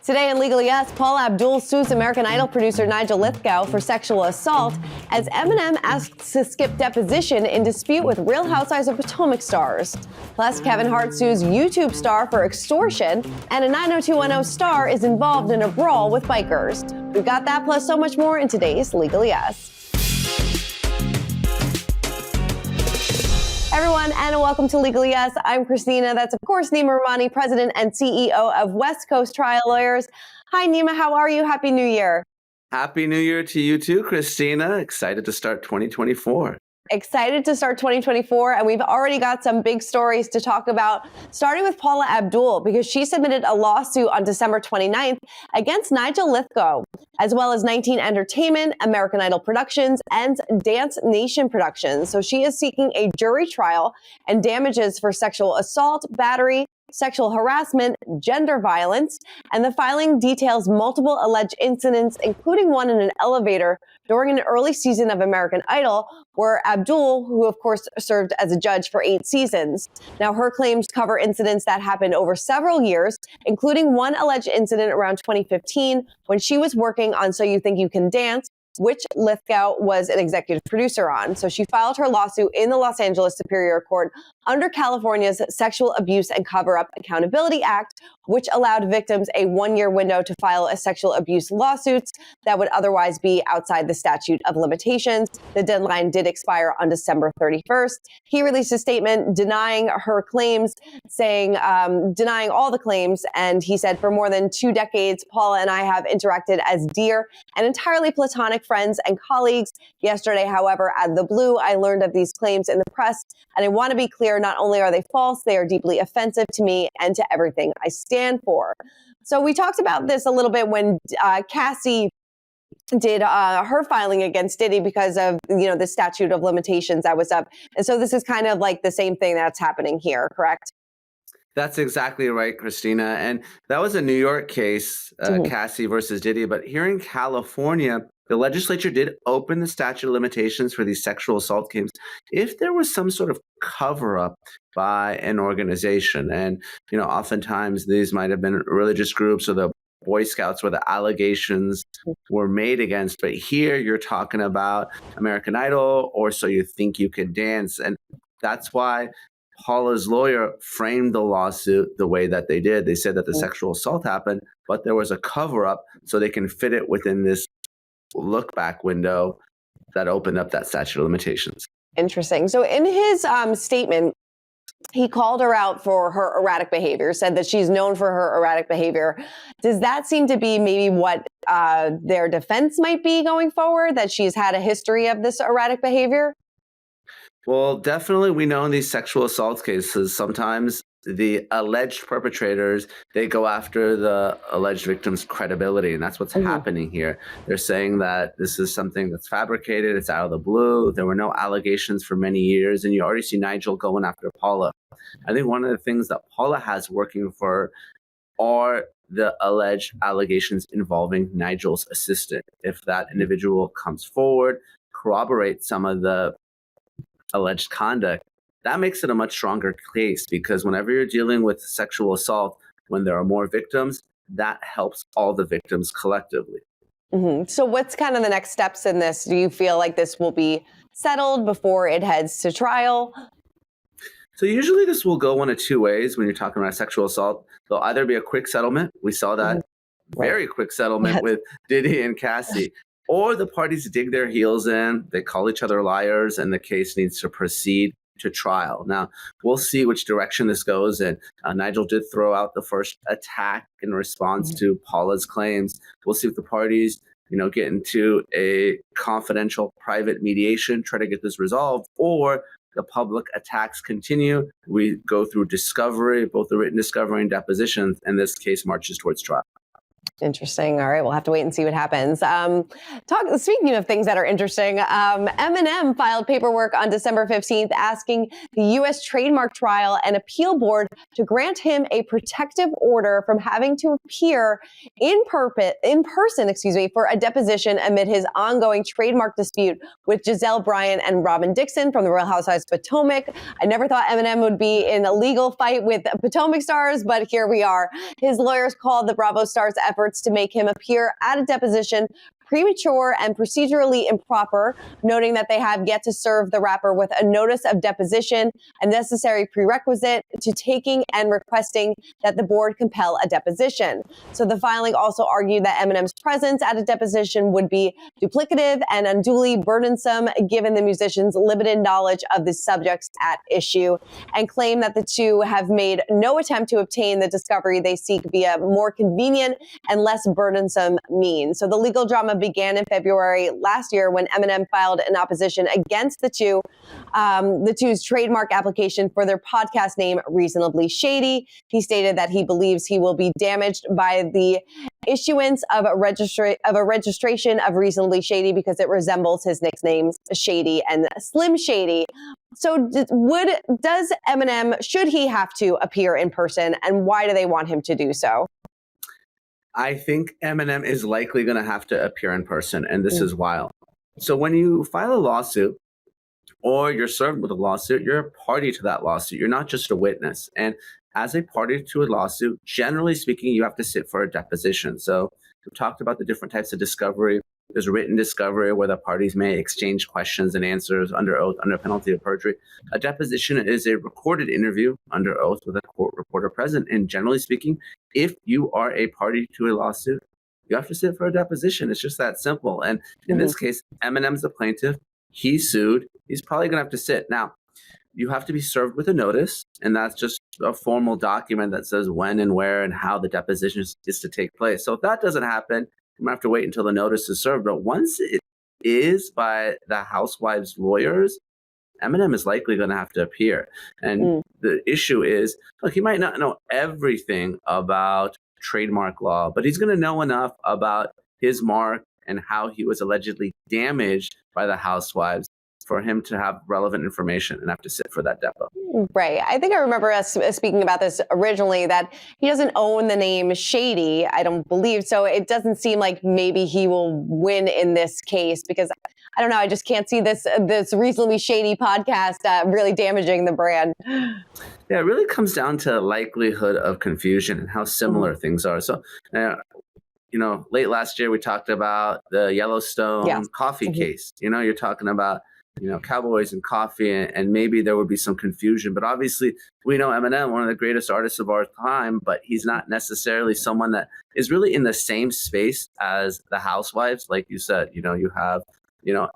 Today in Legally Yes, Paula Abdul sues American Idol producer Nigel Lithgow for sexual assault as Eminem asks to skip deposition in dispute with Real Housewives of Potomac stars. Plus, Kevin Hart sues YouTube star for extortion, and a 90210 star is involved in a brawl with bikers. We've got that plus so much more in today's Legally Yes. Everyone, and welcome to Legally Yes. I'm Christina. That's, of course, Nima Rahmani, President and CEO of West Coast Trial Lawyers. Hi, Nima. How are you? Happy New Year. Happy New Year to you too, Christina. Excited to start 2024. Excited to start 2024, and we've already got some big stories to talk about, starting with Paula Abdul, because she submitted a lawsuit on December 29th against Nigel Lithgow, as well as 19 Entertainment, American Idol Productions, and Dance Nation Productions. So she is seeking a jury trial and damages for sexual assault, battery, sexual harassment, gender violence, and the filing details multiple alleged incidents, including one in an elevator during an early season of American Idol, where Abdul, who of course served as a judge for 8 seasons. Now, her claims cover incidents that happened over several years, including one alleged incident around 2015 when she was working on So You Think You Can Dance, which Lithgow was an executive producer on. So she filed her lawsuit in the Los Angeles Superior Court under California's Sexual Abuse and Cover-Up Accountability Act, which allowed victims a 1-year window to file a sexual abuse lawsuits that would otherwise be outside the statute of limitations. The deadline did expire on December 31st. He released a statement denying her claims, saying, denying all the claims. And he said, for more than 2 decades, Paula and I have interacted as dear and entirely platonic friends and colleagues. Yesterday, however, out of the blue, I learned of these claims in the press. And I want to be clear, not only are they false, they are deeply offensive to me and to everything I stand for. So we talked about this a little bit when Cassie did her filing against Diddy because of, the statute of limitations that was up. And so this is kind of like the same thing that's happening here, correct? That's exactly right, Christina. And that was a New York case, Cassie versus Diddy. But here in California, the legislature did open the statute of limitations for these sexual assault claims if there was some sort of cover-up by an organization. And, oftentimes these might have been religious groups or the Boy Scouts where the allegations were made against. But here you're talking about American Idol or So You Think You Can Dance. And that's why Paula's lawyer framed the lawsuit the way that they did. They said that the sexual assault happened, but there was a cover-up so they can fit it within this look-back window that opened up that statute of limitations. Interesting. So in his statement, he called her out for her erratic behavior, said that she's known for her erratic behavior. Does that seem to be maybe what their defense might be going forward, that she's had a history of this erratic behavior? Well, definitely we know in these sexual assault cases, sometimes the alleged perpetrators, they go after the alleged victim's credibility. And that's what's happening here. They're saying that this is something that's fabricated. It's out of the blue. There were no allegations for many years. And you already see Nigel going after Paula. I think one of the things that Paula has working for her are the alleged allegations involving Nigel's assistant. If that individual comes forward, corroborates some of the alleged conduct, that makes it a much stronger case, because whenever you're dealing with sexual assault, when there are more victims, that helps all the victims collectively. So what's kind of the next steps in this? Do you feel like this will be settled before it heads to trial? So usually this will go one of 2 ways when you're talking about sexual assault. There'll either be a quick settlement. We saw that very quick settlement with Diddy and Cassie. Or the parties dig their heels in, they call each other liars, and the case needs to proceed to trial. Now, we'll see which direction this goes. And Nigel did throw out the first attack in response to Paula's claims. We'll see if the parties, get into a confidential private mediation, try to get this resolved, or the public attacks continue. We go through discovery, both the written discovery and depositions, and this case marches towards trial. Interesting. All right, we'll have to wait and see what happens. Speaking of things that are interesting, Eminem filed paperwork on December 15th asking the U.S. Trademark Trial and Appeal Board to grant him a protective order from having to appear in person, for a deposition amid his ongoing trademark dispute with Giselle Bryant and Robin Dixon from the Real Housewives of Potomac. I never thought Eminem would be in a legal fight with Potomac stars, but here we are. His lawyers called the Bravo stars' efforts to make him appear at a deposition premature and procedurally improper, noting that they have yet to serve the rapper with a notice of deposition, a necessary prerequisite to taking and requesting that the board compel a deposition. So the filing also argued that Eminem's presence at a deposition would be duplicative and unduly burdensome given the musician's limited knowledge of the subjects at issue, and claimed that the two have made no attempt to obtain the discovery they seek via more convenient and less burdensome means. So the legal drama began in February last year when Eminem filed an opposition against the two's trademark application for their podcast name Reasonably Shady. He stated that he believes he will be damaged by the issuance of a registration of Reasonably Shady because it resembles his nicknames Shady and Slim Shady. So does Eminem, should he have to appear in person, and why do they want him to do so? I think Eminem is likely going to have to appear in person, and this is wild. So when you file a lawsuit or you're served with a lawsuit, you're a party to that lawsuit. You're not just a witness. And as a party to a lawsuit, generally speaking, you have to sit for a deposition. So we've talked about the different types of discovery. There's written discovery where the parties may exchange questions and answers under oath, under penalty of perjury. A deposition is a recorded interview under oath with a court reporter present. And generally speaking, if you are a party to a lawsuit, you have to sit for a deposition. It's just that simple. And in this case, Eminem's the plaintiff. He sued. He's probably going to have to sit. Now, you have to be served with a notice, and that's just a formal document that says when and where and how the deposition is to take place. So if that doesn't happen, I'm going to have to wait until the notice is served. But once it is by the housewives' lawyers, Eminem is likely going to have to appear. And the issue is, look, he might not know everything about trademark law, but he's going to know enough about his mark and how he was allegedly damaged by the housewives for him to have relevant information and have to sit for that depo. Right. I think I remember us speaking about this originally, that he doesn't own the name Shady, I don't believe. So it doesn't seem like maybe he will win in this case, because I don't know, I just can't see this Reasonably Shady podcast really damaging the brand. Yeah, it really comes down to likelihood of confusion and how similar things are. So, late last year we talked about the Yellowstone coffee case. You're talking about cowboys and coffee, and maybe there would be some confusion. But obviously, we know Eminem, one of the greatest artists of our time, but he's not necessarily someone that is really in the same space as the housewives. Like you said, you have,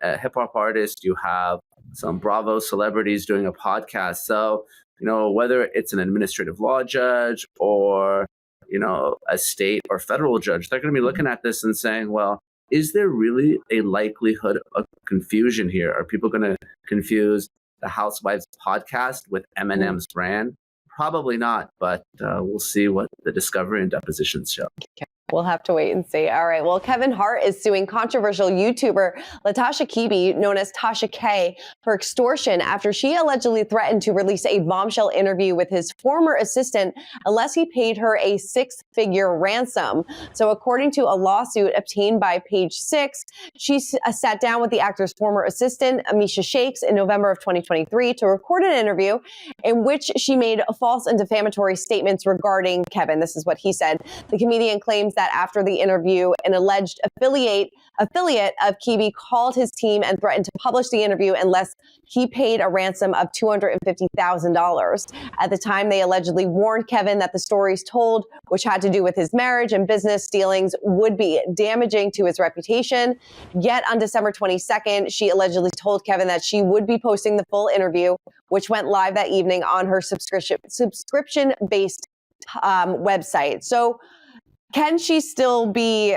a hip hop artist, you have some Bravo celebrities doing a podcast. So, whether it's an administrative law judge or, a state or federal judge, they're going to be looking at this and saying, well, is there really a likelihood of confusion here? Are people going to confuse the Housewives podcast with Eminem's brand? Probably not, but we'll see what the discovery and depositions show. We'll have to wait and see. All right. Well, Kevin Hart is suing controversial YouTuber Latasha Keby, known as Tasha K, for extortion after she allegedly threatened to release a bombshell interview with his former assistant unless he paid her a six-figure ransom. So according to a lawsuit obtained by Page Six, she sat down with the actor's former assistant, Amisha Shakes, in November of 2023 to record an interview in which she made false and defamatory statements regarding Kevin. This is what he said. The comedian claims that after the interview, an alleged affiliate of Keby called his team and threatened to publish the interview unless he paid a ransom of $250,000. At the time, they allegedly warned Kevin that the stories told, which had to do with his marriage and business dealings, would be damaging to his reputation. Yet on December 22nd, she allegedly told Kevin that she would be posting the full interview, which went live that evening on her subscription-based website. So can she be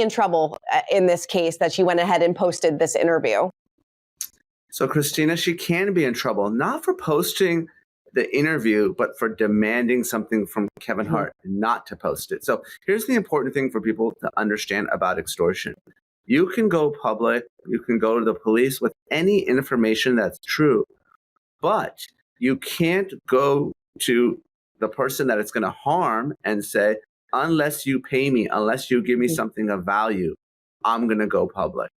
in trouble in this case that she went ahead and posted this interview? So, Christina, she can be in trouble, not for posting the interview, but for demanding something from Kevin Hart not to post it. So here's the important thing for people to understand about extortion. You can go public, you can go to the police with any information that's true, but you can't go to the person that it's going to harm and say, unless you pay me, unless you give me something of value, I'm going to go public.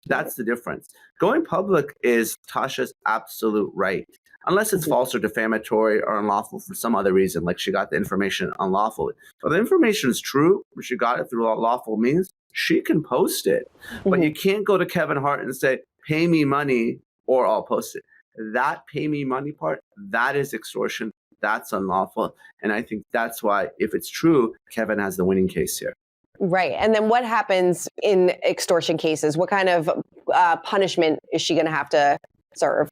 That's the difference. Going public is Tasha's absolute right, unless it's false or defamatory or unlawful for some other reason, like she got the information unlawfully. If the information is true, or she got it through lawful means, she can post it. But you can't go to Kevin Hart and say, pay me money or I'll post it. That pay me money part, that is extortion. That's unlawful. And I think that's why, if it's true, Kevin has the winning case here. Right. And then what happens in extortion cases? What kind of punishment is she going to have to serve?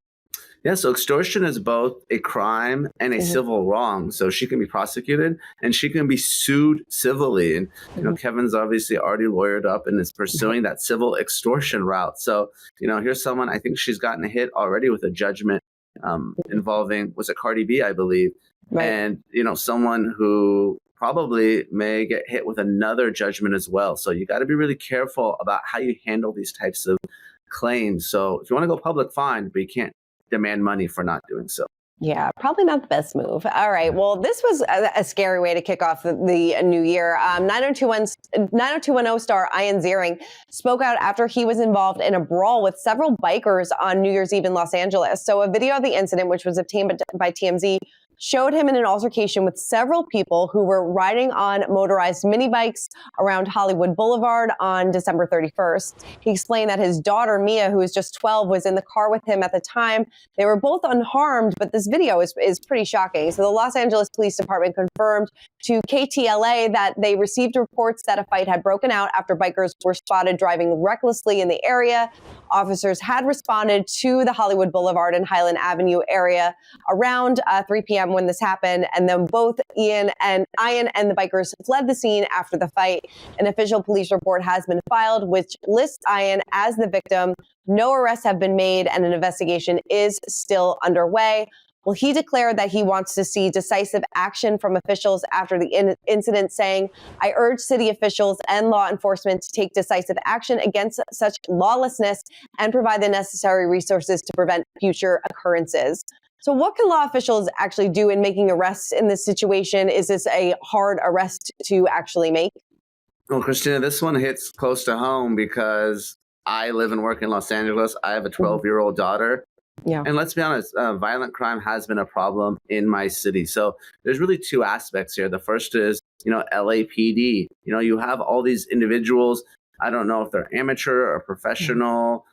Yeah, so extortion is both a crime and a civil wrong. So she can be prosecuted and she can be sued civilly. And, Kevin's obviously already lawyered up and is pursuing that civil extortion route. So, here's someone, I think she's gotten hit already with a judgment involving, was it Cardi B, I believe? Right. And, someone who probably may get hit with another judgment as well. So you got to be really careful about how you handle these types of claims. So if you want to go public, fine, but you can't demand money for not doing so. Yeah, probably not the best move. All right. Well, this was a scary way to kick off the new year. 90210 star Ian Ziering spoke out after he was involved in a brawl with several bikers on New Year's Eve in Los Angeles. So a video of the incident, which was obtained by TMZ, showed him in an altercation with several people who were riding on motorized mini bikes around Hollywood Boulevard on December 31st. He explained that his daughter, Mia, who was just 12, was in the car with him at the time. They were both unharmed, but this video is pretty shocking. So the Los Angeles Police Department confirmed to KTLA that they received reports that a fight had broken out after bikers were spotted driving recklessly in the area. Officers had responded to the Hollywood Boulevard and Highland Avenue area around 3 p.m. when this happened, and then both Ian and the bikers fled the scene after the fight. An official police report has been filed, which lists Ian as the victim. No arrests have been made, and an investigation is still underway. Well, he declared that he wants to see decisive action from officials after the incident, saying, "I urge city officials and law enforcement to take decisive action against such lawlessness and provide the necessary resources to prevent future occurrences." So what can law officials actually do in making arrests in this situation? Is this a hard arrest to actually make? Well, Christina, this one hits close to home because I live and work in Los Angeles. I have a 12-year-old daughter. Yeah. And let's be honest, violent crime has been a problem in my city. So there's really two aspects here. The first is, LAPD. You have all these individuals. I don't know if they're amateur or professional,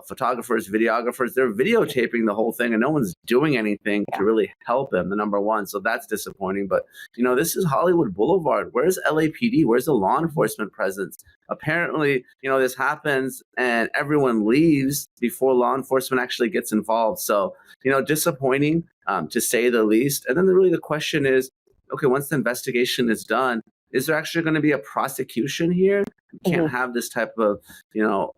photographers, videographers. They're videotaping the whole thing and no one's doing anything to really help them, the number one. So that's disappointing. But, this is Hollywood Boulevard. Where's LAPD? Where's the law enforcement presence? Apparently, this happens and everyone leaves before law enforcement actually gets involved. So, disappointing to say the least. And then the question is, okay, once the investigation is done, is there actually going to be a prosecution here? We can't have this type of,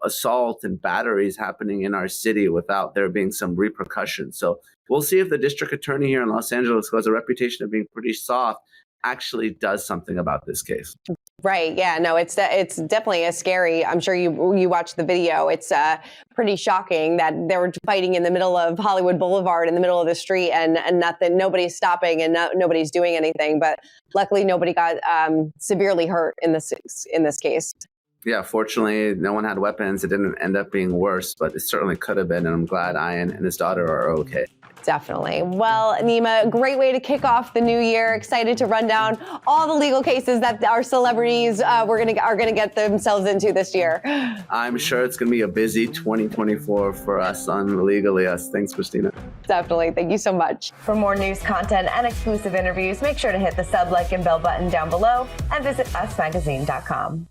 assault and batteries happening in our city without there being some repercussions. So we'll see if the district attorney here in Los Angeles, who has a reputation of being pretty soft, actually does something about this case. Right. Yeah, no, it's definitely a scary, I'm sure you watched the video. It's pretty shocking that they were fighting in the middle of Hollywood Boulevard in the middle of the street and nobody's stopping and nobody's doing anything. But luckily nobody got severely hurt in this case. Yeah, fortunately, no one had weapons. It didn't end up being worse, but it certainly could have been. And I'm glad Ian and his daughter are okay. Definitely. Well, Nima, great way to kick off the new year. Excited to run down all the legal cases that our celebrities are going to get themselves into this year. I'm sure it's going to be a busy 2024 for us on Legally Us. Thanks, Christina. Definitely. Thank you so much. For more news, content, and exclusive interviews, make sure to hit the sub, like, and bell button down below and visit usmagazine.com.